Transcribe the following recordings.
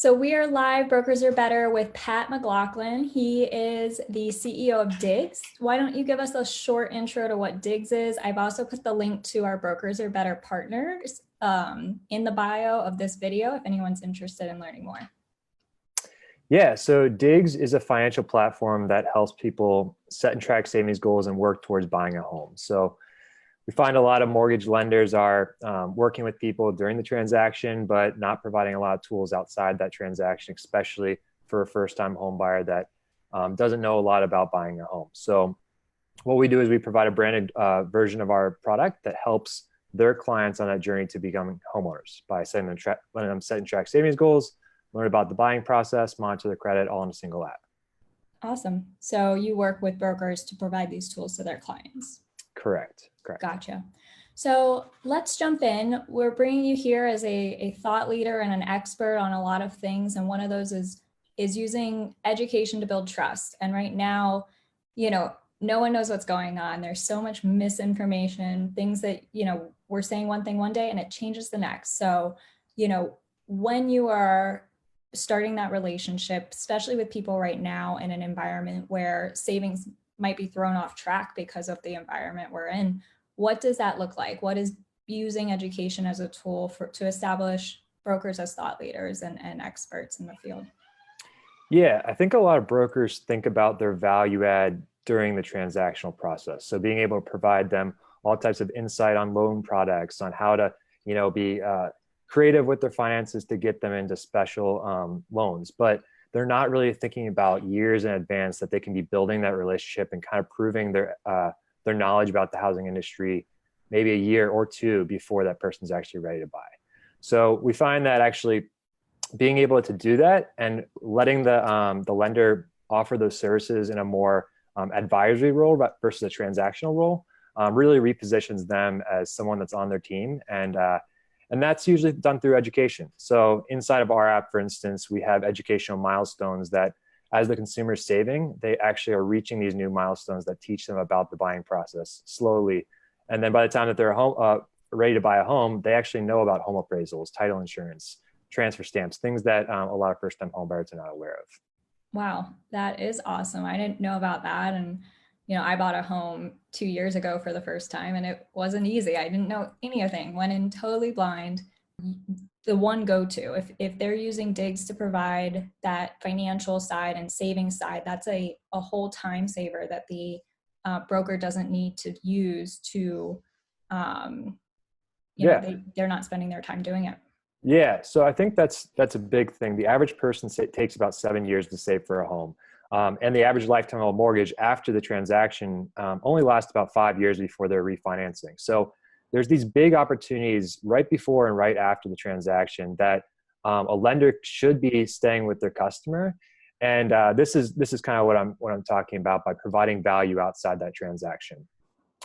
So we are live, Brokers Are Better with Pat McLoughlin. He is the CEO of Diggs. Why don't you give us a short intro to what Diggs is? I've also put the link to our Brokers Are Better partners in the bio of this video if anyone's interested in learning more. Yeah, so Diggs is a financial platform that helps people set and track savings goals and work towards buying a home. So we find a lot of mortgage lenders are working with people during the transaction, but not providing a lot of tools outside that transaction, especially for a first-time home buyer that doesn't know a lot about buying a home. So what we do is we provide a branded version of our product that helps their clients on that journey to becoming homeowners by letting them set and track savings goals, learn about the buying process, monitor their credit, all in a single app. Awesome. So you work with brokers to provide these tools to their clients. Correct. Gotcha. So let's jump in. We're bringing you here as a thought leader and an expert on a lot of things. And one of those is using education to build trust. And right now, no one knows what's going on. There's so much misinformation, things that, we're saying one thing one day and it changes the next. So, when you are starting that relationship, especially with people right now in an environment where savings might be thrown off track because of the environment we're in, what does that look like? What is using education as a tool to establish brokers as thought leaders and experts in the field? Yeah, I think a lot of brokers think about their value add during the transactional process. So being able to provide them all types of insight on loan products, on how to, be creative with their finances to get them into special loans. But they're not really thinking about years in advance that they can be building that relationship and kind of proving their knowledge about the housing industry maybe a year or two before that person's actually ready to buy. So we find that actually being able to do that and letting the lender offer those services in a more advisory role versus a transactional role really repositions them as someone that's on their team. And that's usually done through education. So inside of our app, for instance, we have educational milestones that as the consumer is saving, they actually are reaching these new milestones that teach them about the buying process slowly. And then by the time that they're ready to buy a home, they actually know about home appraisals, title insurance, transfer stamps, things that a lot of first-time home buyers are not aware of. Wow, that is awesome. I didn't know about that. And I bought a home 2 years ago for the first time and it wasn't easy. I didn't know anything, went in totally blind. The one go-to, if they're using Diggs to provide that financial side and savings side, that's a whole time saver that the broker doesn't need to use to, they're not spending their time doing it. Yeah, so I think that's a big thing. The average person takes about 7 years to save for a home. And the average lifetime of a mortgage after the transaction only lasts about 5 years before they're refinancing. So there's these big opportunities right before and right after the transaction that a lender should be staying with their customer. And this is kind of what I'm talking about by providing value outside that transaction.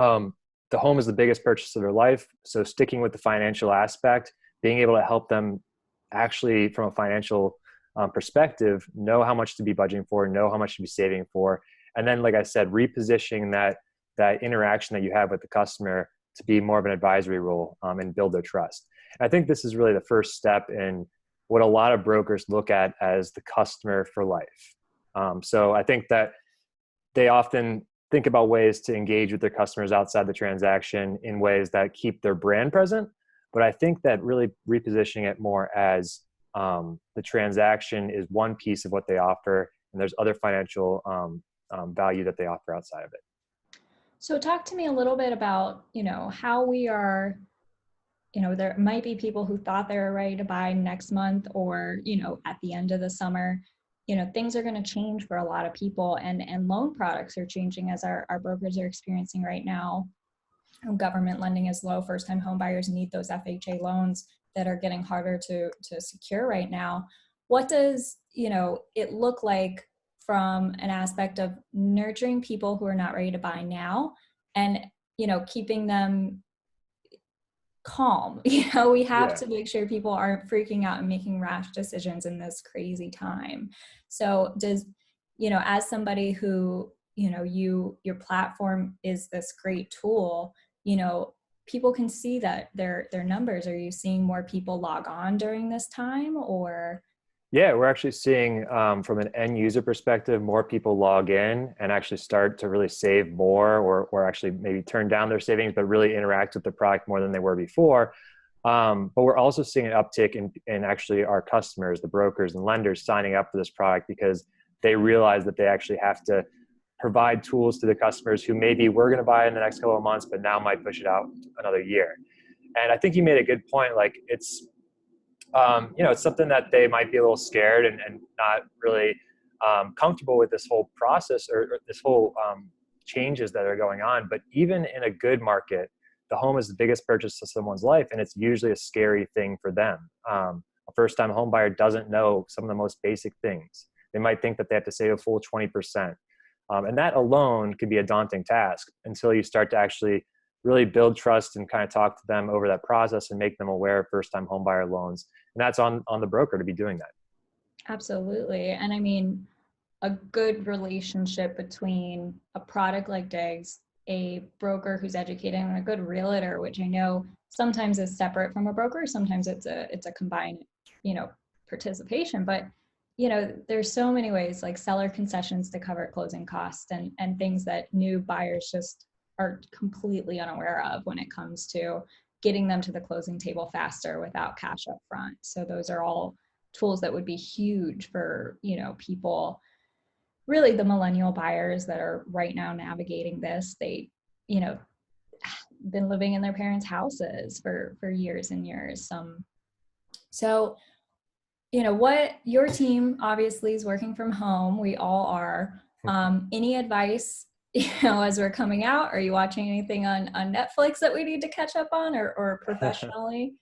The home is the biggest purchase of their life. So sticking with the financial aspect, being able to help them actually from a financial perspective, know how much to be budgeting for, know how much to be saving for. And then, like I said, repositioning that interaction that you have with the customer to be more of an advisory role and build their trust. And I think this is really the first step in what a lot of brokers look at as the customer for life. So I think that they often think about ways to engage with their customers outside the transaction in ways that keep their brand present. But I think that really repositioning it more as the transaction is one piece of what they offer, and there's other financial value that they offer outside of it. So talk to me a little bit about, how we are, there might be people who thought they were ready to buy next month or, at the end of the summer. Things are going to change for a lot of people and loan products are changing as our brokers are experiencing right now. Government lending is low. First-time home buyers need those FHA loans that are getting harder to secure right now. What does, it look like from an aspect of nurturing people who are not ready to buy now and, keeping them calm? We have to make sure people aren't freaking out and making rash decisions in this crazy time. So does, as somebody who, your platform is this great tool, people can see that their numbers. Are you seeing more people log on during this time or? Yeah, we're actually seeing from an end user perspective, more people log in and actually start to really save more, or actually maybe turn down their savings, but really interact with the product more than they were before. But we're also seeing an uptick in actually our customers, the brokers and lenders, signing up for this product because they realize that they actually have to provide tools to the customers who maybe were going to buy in the next couple of months, but now might push it out another year. And I think you made a good point. Like it's something that they might be a little scared and not really comfortable with this whole process, or this whole changes that are going on. But even in a good market, the home is the biggest purchase of someone's life, and it's usually a scary thing for them. A first-time home buyer doesn't know some of the most basic things. They might think that they have to save a full 20%. And that alone could be a daunting task until you start to actually really build trust and kind of talk to them over that process and make them aware of first-time homebuyer loans. And that's on the broker to be doing that. Absolutely. And I mean, a good relationship between a product like Digs, a broker who's educating, and a good realtor, which I know sometimes is separate from a broker, sometimes it's a combined, participation. But there's so many ways, like seller concessions to cover closing costs, and things that new buyers just are completely unaware of when it comes to getting them to the closing table faster without cash up front. So those are all tools that would be huge for, people, really the millennial buyers that are right now navigating this. They, you know, been living in their parents' houses for years and years. So, what your team obviously is working from home. We all are. Any advice, as we're coming out? Are you watching anything on Netflix that we need to catch up on, or professionally?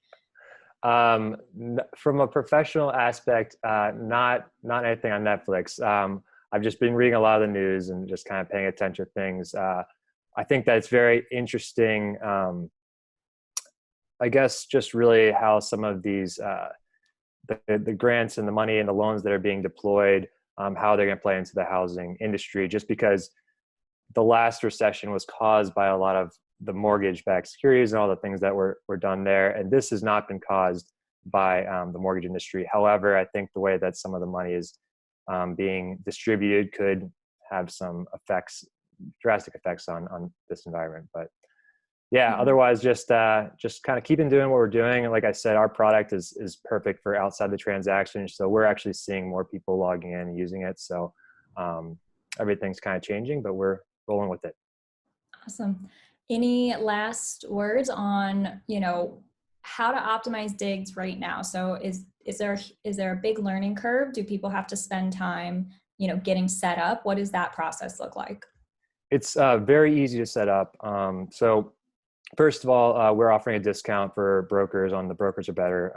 From a professional aspect, not anything on Netflix. I've just been reading a lot of the news and just kind of paying attention to things. I think that it's very interesting. I guess just really how some of these the grants and the money and the loans that are being deployed, how they're going to play into the housing industry. Just because the last recession was caused by a lot of the mortgage-backed securities and all the things that were done there, and this has not been caused by the mortgage industry. However, I think the way that some of the money is being distributed could have some effects, drastic effects on this environment. But yeah, otherwise just kind of keeping doing what we're doing. And like I said, our product is perfect for outside the transaction. So we're actually seeing more people logging in and using it. So everything's kind of changing, but we're rolling with it. Awesome. Any last words on, how to optimize Digs right now? So is there a big learning curve? Do people have to spend time, getting set up? What does that process look like? It's very easy to set up. So first of all, we're offering a discount for brokers on the Brokers Are Better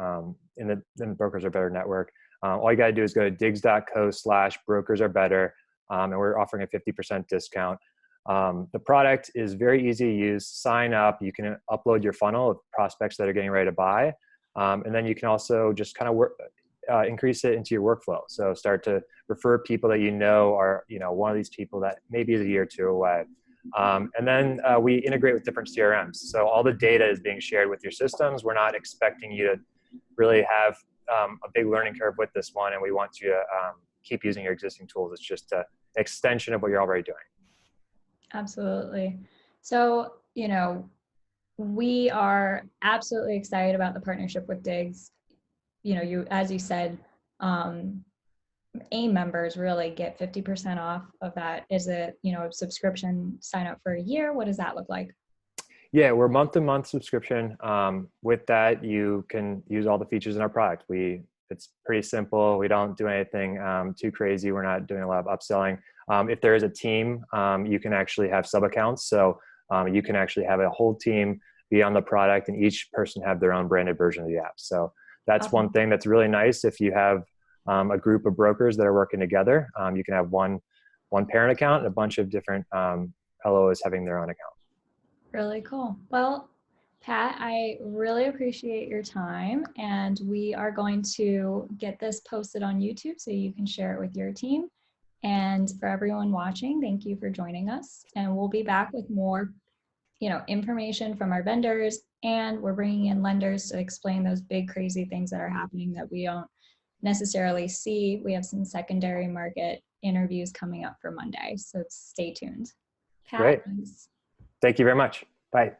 in the Brokers Are Better network. All you got to do is go to digs.co/brokers are better, and we're offering a 50% discount. The product is very easy to use. Sign up. You can upload your funnel of prospects that are getting ready to buy, and then you can also just kind of increase it into your workflow. So start to refer people that are one of these people that maybe is a year or two away. And then we integrate with different CRMs. So all the data is being shared with your systems. We're not expecting you to really have a big learning curve with this one, and we want you to keep using your existing tools. It's just an extension of what you're already doing. Absolutely. So, we are absolutely excited about the partnership with Digs. As you said, AIME members really get 50% off of that. Is it, a subscription sign up for a year? What does that look like? Yeah, we're month-to-month subscription. With that, you can use all the features in our product. It's pretty simple. We don't do anything too crazy. We're not doing a lot of upselling. If there is a team, you can actually have sub-accounts. So you can actually have a whole team be on the product, and each person have their own branded version of the app. So that's Awesome. one thing that's really nice. If you have a group of brokers that are working together, you can have one parent account and a bunch of different LOs having their own account. Really cool. Well, Pat, I really appreciate your time, and we are going to get this posted on YouTube so you can share it with your team. And for everyone watching, thank you for joining us. And we'll be back with more, information from our vendors, and we're bringing in lenders to explain those big, crazy things that are happening that we don't necessarily see. We have some secondary market interviews coming up for Monday, so stay tuned. Pat, Great. thanks. Thank you very much. Bye.